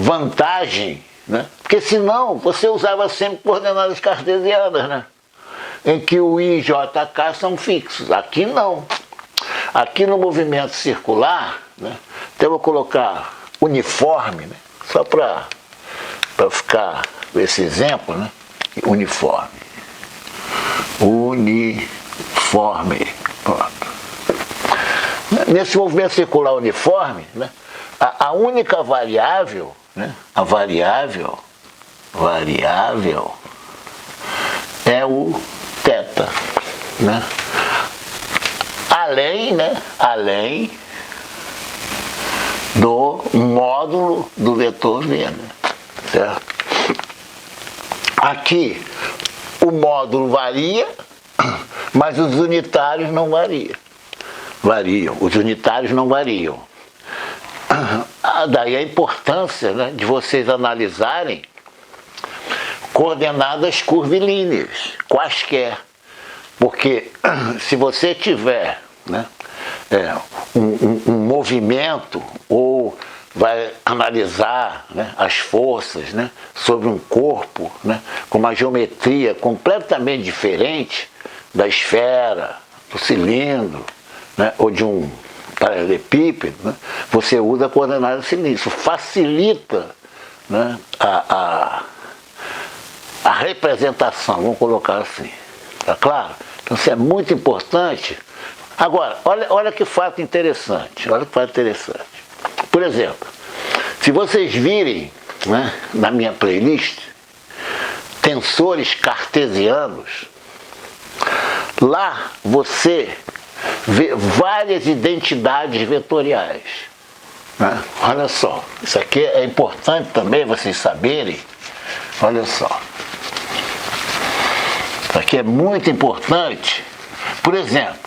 vantagem, né? Porque senão você usava sempre coordenadas cartesianas, né? Em que o I e JK são fixos. Aqui não. Aqui no movimento circular, né? Então eu vou colocar uniforme, né? Só para ficar com esse exemplo, né? Uniforme. Uniforme. Pronto. Nesse movimento circular uniforme, né? A única variável, né? A variável é o θ, né? Além do módulo do vetor V, né? Certo? Aqui o módulo varia, mas os unitários não variam. Os unitários não variam. Daí a importância, né, de vocês analisarem coordenadas curvilíneas, quaisquer. Porque se você tiver, né, um movimento ou vai analisar, né, as forças, né, sobre um corpo, né, com uma geometria completamente diferente da esfera, do cilindro, né, ou de um paralelepípedo, né, você usa a coordenada cilíndrica. Isso facilita, né, a representação, vamos colocar assim. Tá claro? Então isso é muito importante. Agora, olha que fato interessante. Por exemplo, se vocês virem, né, na minha playlist, tensores cartesianos, lá você vê várias identidades vetoriais. Né? Olha só, isso aqui é importante também vocês saberem. Olha só. Isso aqui é muito importante. Por exemplo,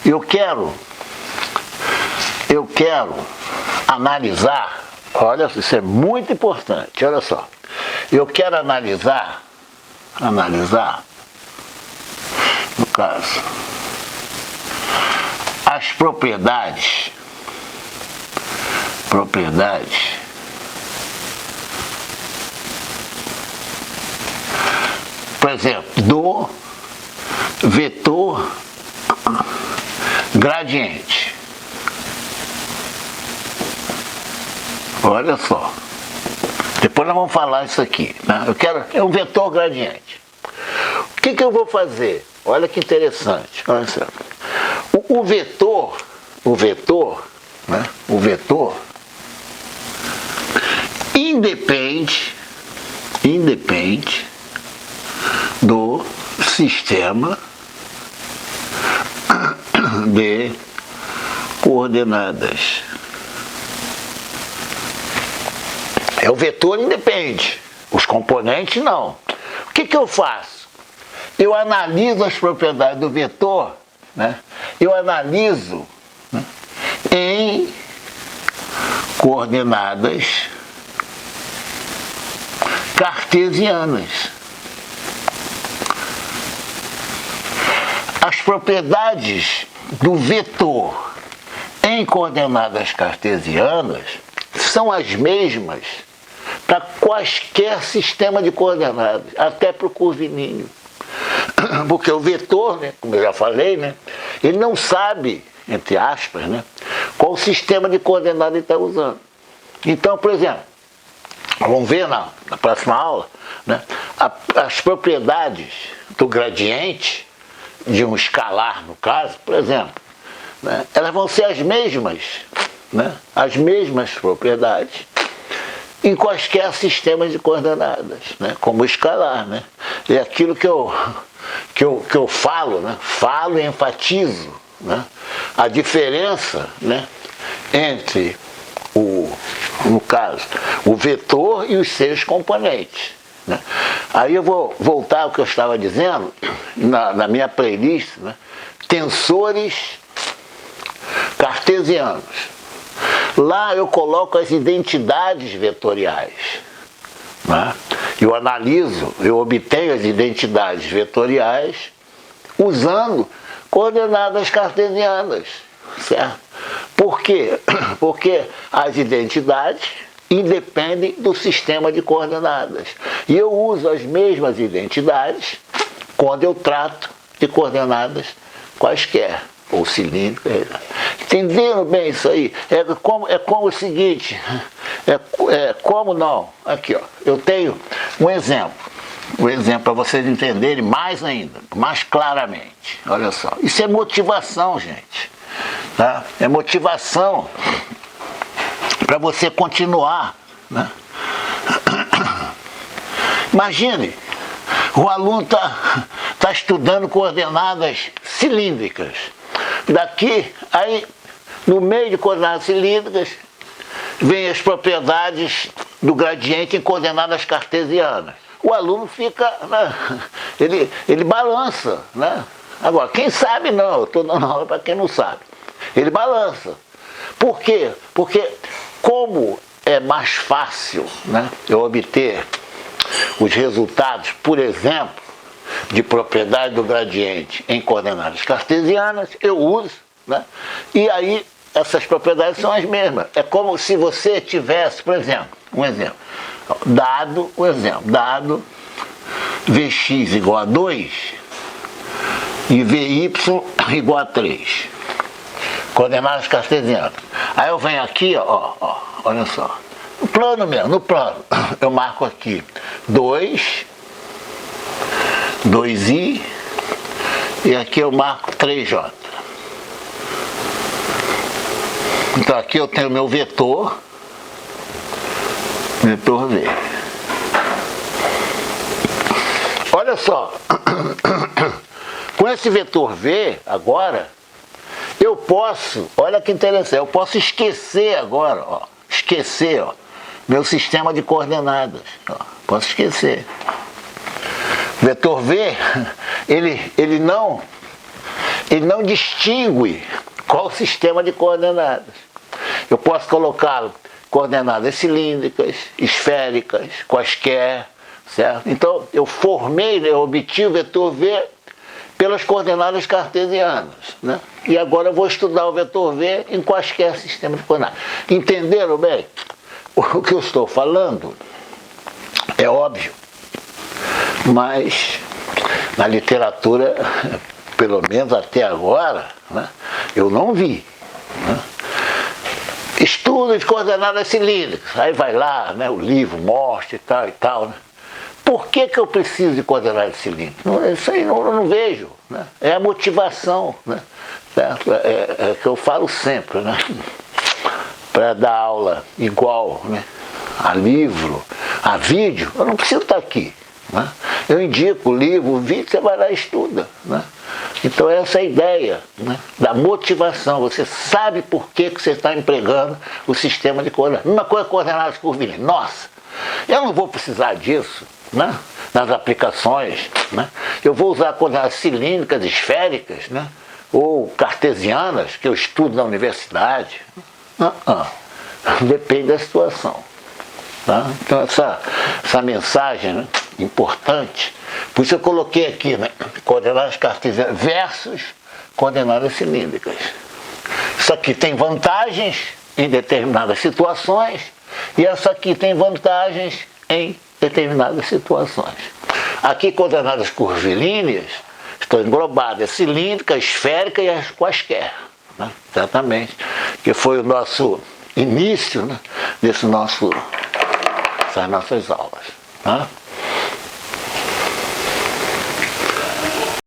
eu quero analisar, olha, isso é muito importante, olha só. Eu quero analisar, no caso, as propriedades por exemplo, do vetor gradiente. Olha só. Depois nós vamos falar isso aqui. Né? É um vetor gradiente. O que eu vou fazer? Olha que interessante. Olha só. O vetor, né? O vetor independe do sistema de coordenadas. O vetor independe, os componentes não. O que eu faço? Eu analiso as propriedades do vetor, né? Eu analiso, né, em coordenadas cartesianas. As propriedades do vetor em coordenadas cartesianas são as mesmas para quaisquer sistema de coordenadas, até para o curvilíneo. Porque o vetor, né, como eu já falei, né, ele não sabe, entre aspas, né, qual sistema de coordenadas ele está usando. Então, por exemplo, vamos ver na próxima aula, né, as propriedades do gradiente, de um escalar no caso, por exemplo, né, elas vão ser as mesmas, né, as mesmas propriedades em quaisquer sistemas de coordenadas, né, como o escalar, né. É aquilo que eu falo, né, falo e enfatizo, né, a diferença, né, entre no caso, o vetor e os seus componentes. Né? Aí eu vou voltar ao que eu estava dizendo, na minha playlist, né? Tensores cartesianos. Lá eu coloco as identidades vetoriais. Né? Eu analiso, eu obtenho as identidades vetoriais usando coordenadas cartesianas. Certo? Por quê? Porque as identidades independem do sistema de coordenadas. E eu uso as mesmas identidades quando eu trato de coordenadas quaisquer, ou cilíndricas. Entenderam bem isso aí? É como o seguinte, como não? Aqui, ó, eu tenho um exemplo para vocês entenderem mais ainda, mais claramente. Olha só, isso é motivação, gente. Tá? É motivação para você continuar. Né? Imagine, o aluno está estudando coordenadas cilíndricas. Daqui, aí, no meio de coordenadas cilíndricas, vem as propriedades do gradiente em coordenadas cartesianas. O aluno fica, né? ele balança. Né? Agora, quem sabe não, eu estou dando aula para quem não sabe. Ele balança. Por quê? Porque como é mais fácil, né, eu obter os resultados, por exemplo, de propriedade do gradiente em coordenadas cartesianas, eu uso, né, e aí essas propriedades são as mesmas. É como se você tivesse, por exemplo, dado Vx igual a 2 e Vy igual a 3. Coordenadas cartesianas. Aí eu venho aqui, olha só. No plano mesmo, no plano. Eu marco aqui 2, 2i, e aqui eu marco 3j. Então aqui eu tenho meu vetor V. Olha só. Com esse vetor V, agora, eu posso, olha que interessante, eu posso esquecer agora, meu sistema de coordenadas. Posso esquecer. O vetor V, ele não distingue qual o sistema de coordenadas. Eu posso colocá-lo coordenadas cilíndricas, esféricas, quaisquer, certo? Então, eu obti o vetor V pelas coordenadas cartesianas, né? E agora eu vou estudar o vetor V em quaisquer sistema de coordenadas. Entenderam bem? O que eu estou falando é óbvio, mas na literatura, pelo menos até agora, né, eu não vi. Né? Estudo de coordenadas cilíndricas, aí vai lá, né, o livro mostra e tal, né? Por que eu preciso de coordenadas cilíndricas? Isso aí eu não vejo. Né? É a motivação, né? É que eu falo sempre, né? Para dar aula igual, né, a livro, a vídeo, eu não preciso estar aqui. Né? Eu indico o livro, o vídeo, você vai lá e estuda. Né? Então essa é a ideia, né, da motivação. Você sabe por que você está empregando o sistema de coordenadas. Uma coisa, coordenadas curvilíneas. Nossa, eu não vou precisar disso, né, nas aplicações. Né? Eu vou usar coordenadas cilíndricas, esféricas, né, ou cartesianas, que eu estudo na universidade. Depende da situação. Tá? Então essa mensagem, né, importante, por isso eu coloquei aqui, né, coordenadas cartesianas versus coordenadas cilíndricas. Isso aqui tem vantagens em determinadas situações e essa aqui tem vantagens em determinadas situações. Aqui coordenadas curvilíneas estão englobadas, cilíndrica, esférica e as quaisquer. Né? Exatamente, que foi o nosso início, né, dessas nossas aulas. Tá?